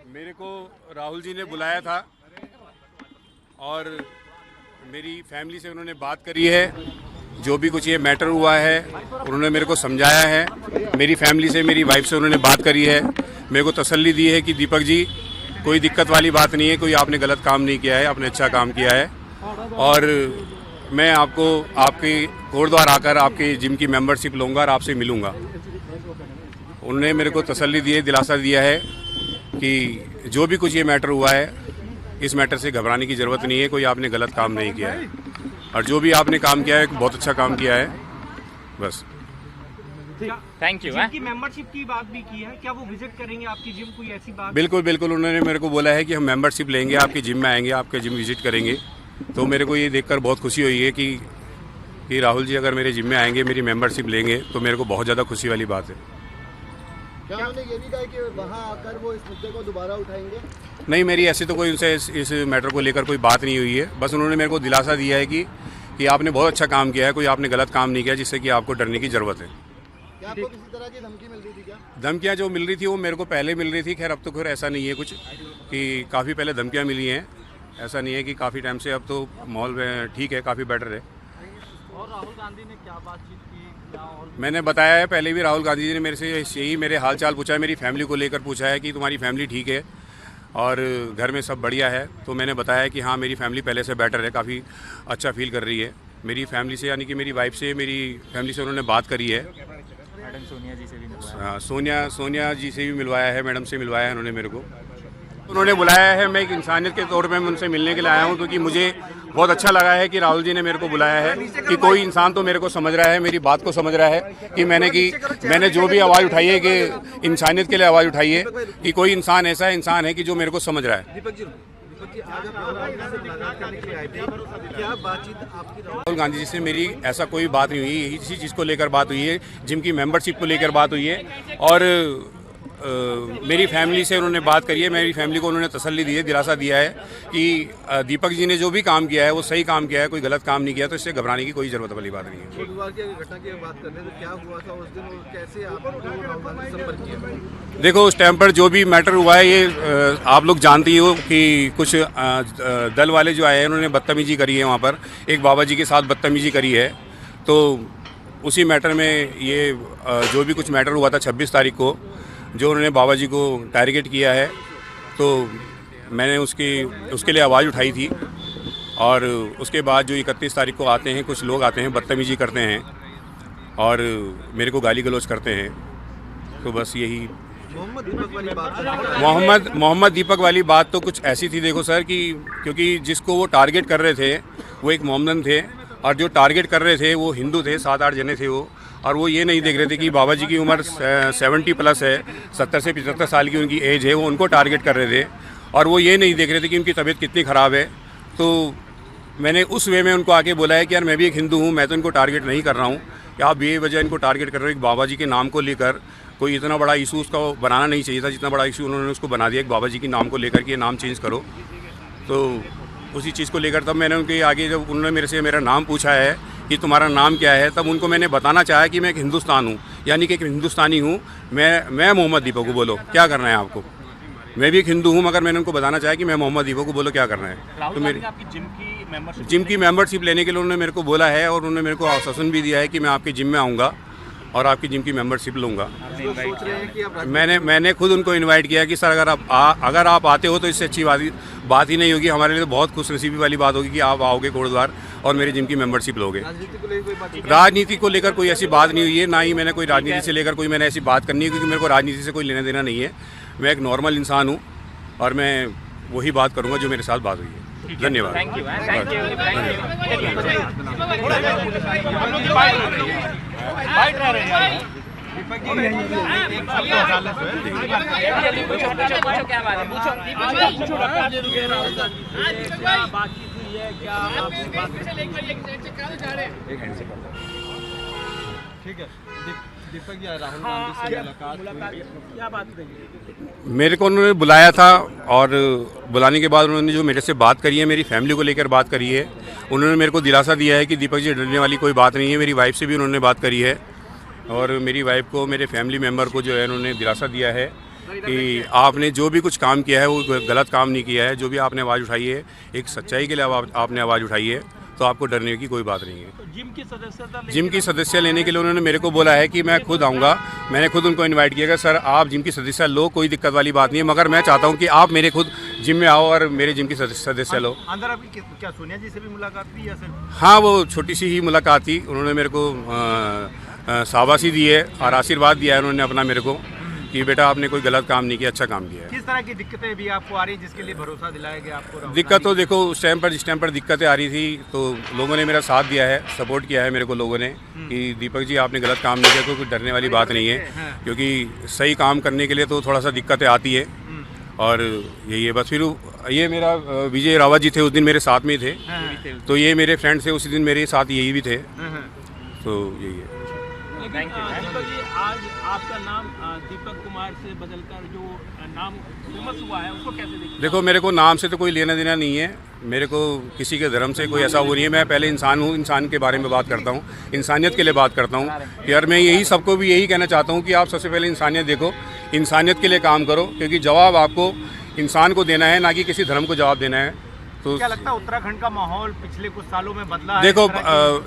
मेरे को राहुल जी ने बुलाया था और मेरी फैमिली से उन्होंने बात करी है। जो भी कुछ ये मैटर हुआ है उन्होंने मेरे को समझाया है। मेरी फैमिली से, मेरी वाइफ से उन्होंने बात करी है, मेरे को तसल्ली दी है कि दीपक जी कोई दिक्कत वाली बात नहीं है, कोई आपने गलत काम नहीं किया है, आपने अच्छा काम किया है। और मैं आपको आपके कोटद्वार आकर आपके जिम की मेंबरशिप लूँगा और आपसे मिलूँगा। उन्होंने मेरे को तसल्ली दी है, दिलासा दिया है कि जो भी कुछ ये मैटर हुआ है इस मैटर से घबराने की ज़रूरत नहीं है, कोई आपने गलत काम नहीं किया है और जो भी आपने काम किया है बहुत अच्छा काम किया है। बस थैंक यू। जिम की मेंबरशिप की बात भी की है, क्या वो विजिट करेंगे आपकी जिम? कोई ऐसी बात? बिल्कुल बिल्कुल, उन्होंने मेरे को बोला है कि हम मेंबरशिप लेंगे, आपकी जिम में आएंगे, आपके जिम विजिट करेंगे। तो मेरे को ये देखकर बहुत खुशी हुई है कि राहुल जी अगर मेरे जिम में आएंगे, मेरी मेंबरशिप लेंगे तो मेरे को बहुत ज़्यादा खुशी वाली बात है। क्या उन्होंने ये भी कहा कि वहाँ आकर वो इस मुद्दे को दोबारा उठाएंगे? नहीं, मेरी ऐसी तो कोई उनसे इस मैटर को लेकर कोई बात नहीं हुई है। बस उन्होंने मेरे को दिलासा दिया है कि आपने बहुत अच्छा काम किया है, कोई आपने गलत काम नहीं किया जिससे कि आपको डरने की ज़रूरत है। क्या आपको किसी तरह की धमकी मिल रही थी क्या? धमकियाँ जो मिल रही थी वो मेरे को पहले मिल रही थी। खैर अब तो खैर ऐसा नहीं है कुछ कि काफ़ी पहले धमकियाँ मिली हैं, ऐसा नहीं है कि काफ़ी टाइम से। अब तो माहौल ठीक है, काफ़ी बेटर है। और राहुल गांधी ने क्या बातचीत की? क्या और मैंने बताया है पहले भी, राहुल गांधी जी ने मेरे से यही मेरे हाल चाल पूछा है, मेरी फैमिली को लेकर पूछा है कि तुम्हारी फैमिली ठीक है और घर में सब बढ़िया है। तो मैंने बताया कि हाँ, मेरी फैमिली पहले से बेटर है, काफ़ी अच्छा फील कर रही है। मेरी फैमिली से, यानी कि मेरी वाइफ से, मेरी फैमिली से उन्होंने बात करी है। मैडम सोनिया जी से भी मिलवाया। हाँ, सोनिया जी से भी मिलवाया है, मैडम से मिलवाया है उन्होंने मेरे को। उन्होंने बुलाया है, मैं एक इंसानियत के तौर पे मैं उनसे मिलने के लिए आया हूँ, क्योंकि मुझे बहुत अच्छा लगा है कि राहुल जी ने मेरे को बुलाया है कि कोई इंसान तो मेरे को समझ रहा है, मेरी बात को समझ रहा है कि मैंने जो भी आवाज़ उठाई है कि इंसानियत के लिए आवाज़ उठाई है, कि कोई इंसान ऐसा इंसान है कि जो मेरे को समझ रहा है। राहुल गांधी जी से मेरी ऐसा कोई बात नहीं हुई, इसी चीज़ को लेकर बात हुई है, जिम की मेंबरशिप को लेकर बात हुई है। और मेरी फैमिली से उन्होंने बात करी है, मेरी फैमिली को उन्होंने तसल्ली दी है, दिलासा दिया है कि दीपक जी ने जो भी काम किया है वो सही काम किया है, कोई गलत काम नहीं किया, तो इससे घबराने की कोई ज़रूरत वाली बात नहीं है। बुधवार की घटना की बात कर रहे हैं तो क्या हुआ था उस दिन और कैसे आपने राहुल गांधी से संपर्क किया? देखो, उस टाइम पर जो भी मैटर हुआ है ये आप लोग जानती हो कि कुछ दल वाले जो आए हैं उन्होंने बदतमीजी करी है, वहाँ पर एक बाबा जी के साथ बदतमीजी करी है। तो उसी मैटर में ये जो भी कुछ मैटर हुआ था 26 तारीख को, जो उन्होंने बाबा जी को टारगेट किया है, तो मैंने उसके लिए आवाज़ उठाई थी। और उसके बाद जो 31 तारीख को आते हैं कुछ लोग आते हैं, बदतमीजी करते हैं और मेरे को गाली गलौज करते हैं। तो बस यही मोहम्मद दीपक वाली बात मोहम्मद दीपक वाली बात तो कुछ ऐसी थी, देखो सर, कि क्योंकि जिसको वो टारगेट कर रहे थे वो एक मोहम्मदन थे और जो टारगेट कर रहे थे वो हिंदू थे, 7-8 जने थे वो। और वो ये नहीं देख रहे थे कि बाबा जी की उम्र 70 प्लस है, 70 से 75 साल की उनकी एज है, वो उनको टारगेट कर रहे थे। और वो ये नहीं देख रहे थे कि उनकी तबीयत कितनी ख़राब है। तो मैंने उस वे में उनको आके बोला है कि यार मैं भी एक हिंदू हूँ, मैं तो इनको टारगेट नहीं कर रहा हूँ, कि आप बेवजह इनको टारगेट कर रहे हो। एक बाबा जी के नाम को लेकर कोई इतना बड़ा इशू उसका बनाना नहीं चाहिए था, जितना बड़ा इशू उन्होंने उसको बना दिया एक बाबा जी के नाम को लेकर कि ये नाम चेंज करो। तो उसी चीज़ को लेकर तब मैंने उनके आगे, जब उन्होंने मेरे से मेरा नाम पूछा है कि तुम्हारा नाम क्या है, तब उनको मैंने बताना चाहा कि मैं एक हिंदुस्तान हूँ, यानी कि एक हिंदुस्तानी हूँ, मैं मोहम्मद दीपक को, बोलो क्या करना है आपको। मैं भी एक हिंदू हूँ, मगर मैंने उनको बताना चाहा कि मैं मोहम्मद दीपक को, बोलो क्या करना है। तो मेरी आपकी जिम की मेंबरशिप लेने के लिए उन्होंने मेरे को बोला है और उन्होंने मेरे को आश्वासन भी दिया है कि मैं आपके जिम में आऊँगा और आपकी जिम की मेंबरशिप लूँगा। मैंने खुद उनको इनवाइट किया कि सर अगर आप आते हो तो इससे अच्छी बात ही नहीं होगी, हमारे लिए तो बहुत खुशनसीबी वाली बात होगी कि आप आओगे कोटद्वार और मेरे जिम की मेंबरशिप लोगे। राजनीति को लेकर कोई ऐसी बात नहीं हुई है, ना ही मैंने कोई राजनीति से लेकर कोई मैंने ऐसी बात करनी है, क्योंकि मेरे को राजनीति से कोई लेना देना नहीं है। मैं एक नॉर्मल इंसान हूँ और मैं वही बात करूँगा जो मेरे साथ बात हुई है। धन्यवाद। थैंक ठीक है, दीपक या राहुल गांधी से मुलाकात क्या बात रही? मेरे को उन्होंने बुलाया था और बुलाने के बाद उन्होंने जो मेरे से बात करी है, मेरी फैमिली को लेकर बात करी है। उन्होंने मेरे को दिलासा दिया है कि दीपक जी डरने वाली कोई बात नहीं है। मेरी वाइफ से भी उन्होंने बात करी है और मेरी वाइफ को, मेरे फैमिली मेम्बर को जो है उन्होंने दिलासा दिया है कि आपने जो भी कुछ काम किया है वो गलत काम नहीं किया है। जो भी आपने आवाज़ उठाई है एक सच्चाई के लिए आपने आवाज़ उठाई है, तो आपको डरने की कोई बात नहीं है। तो जिम की सदस्य लेने के लिए उन्होंने मेरे को बोला है कि मैं खुद आऊँगा। मैंने खुद उनको इनवाइट किया कि सर आप जिम की सदस्य लो, कोई दिक्कत वाली बात नहीं है, मगर मैं चाहता हूँ कि आप मेरे खुद जिम में आओ और मेरे जिम की सदस्य लो। अंदर आपकी क्या सोनिया जी से भी मुलाकात हुई या सिर्फ? हाँ, वो छोटी सी ही मुलाकात थी। उन्होंने मेरे को शाबाशी दी है और आशीर्वाद दिया है उन्होंने अपना मेरे को कि बेटा आपने कोई गलत काम नहीं किया, अच्छा काम किया है। किस तरह की दिक्कतें भी आपको आ रही है जिसके लिए भरोसा दिलाया गया आपको? दिक्कत तो देखो उस टाइम पर जिस टाइम पर दिक्कतें आ रही थी तो लोगों ने मेरा साथ दिया है, सपोर्ट किया है मेरे को लोगों ने कि दीपक जी आपने गलत काम नहीं किया, कोई डरने वाली बात नहीं है, क्योंकि सही काम करने के लिए तो थोड़ा सा दिक्कतें आती है। और यही है बस। फिर ये मेरा विजय रावत जी थे उस दिन मेरे साथ में थे, तो ये मेरे फ्रेंड थे उसी दिन मेरे साथ यही भी थे, तो यही है। लेकिन दीपक जी आज आपका नाम दीपक कुमार से बदलकर जो नाम फेमस हुआ है उसको कैसे देखते हैं? देखो मेरे को नाम से तो कोई लेना देना नहीं है, मेरे को किसी के धर्म से कोई ऐसा वो नहीं है। मैं पहले इंसान हूँ, इंसान के बारे में बात करता हूँ, इंसानियत के लिए बात करता हूँ। यार मैं यही सबको भी यही कहना चाहता हूँ कि आप सबसे पहले इंसानियत देखो, इंसानियत के लिए काम करो, क्योंकि जवाब आपको इंसान को देना है, ना कि किसी धर्म को जवाब देना है। तो क्या लगता है उत्तराखंड का माहौल पिछले कुछ सालों में बदला है?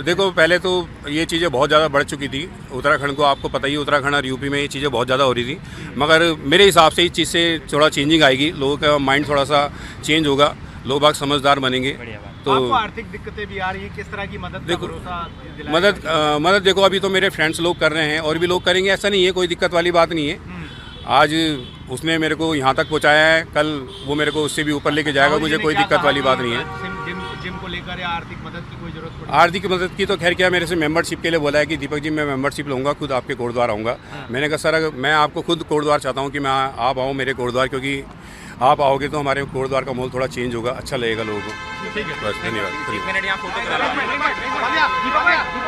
देखो पहले तो ये चीज़ें बहुत ज़्यादा बढ़ चुकी थी। उत्तराखंड को आपको पता ही है, उत्तराखंड और यूपी में ये चीज़ें बहुत ज़्यादा हो रही थी, मगर मेरे हिसाब से इस चीज़ से थोड़ा चेंजिंग आएगी, लोगों का माइंड थोड़ा सा चेंज होगा, लोग बाग समझदार बनेंगे। तो आपको आर्थिक दिक्कतें भी आ रही है, किस तरह की मदद देखो मदद देखो अभी तो मेरे फ्रेंड्स लोग कर रहे हैं और भी लोग करेंगे, ऐसा नहीं है, कोई दिक्कत वाली बात नहीं है। आज उसने मेरे को यहाँ तक पहुँचाया है, कल वो मेरे को उससे भी ऊपर लेके जाएगा, मुझे कोई दिक्कत वाली बात नहीं है। जिम को लेकर या आर्थिक मदद की कोई जरूरत पड़ी? आर्थिक मदद की तो खैर क्या, मेरे से मेंबरशिप के लिए बोला है कि दीपक जी मैं मेंबरशिप लूँगा, खुद आपके कोटद्वार आऊँगा। मैंने कहा सर मैं आपको खुद कोटद्वार चाहता हूँ कि मैं आप आओ मेरे कोटद्वार, क्योंकि आप आओगे तो हमारे कोटद्वार का माहौल थोड़ा चेंज होगा, अच्छा लगेगा लोगों को। ठीक है, बस धन्यवाद। एक मिनट यहाँ फोटो करा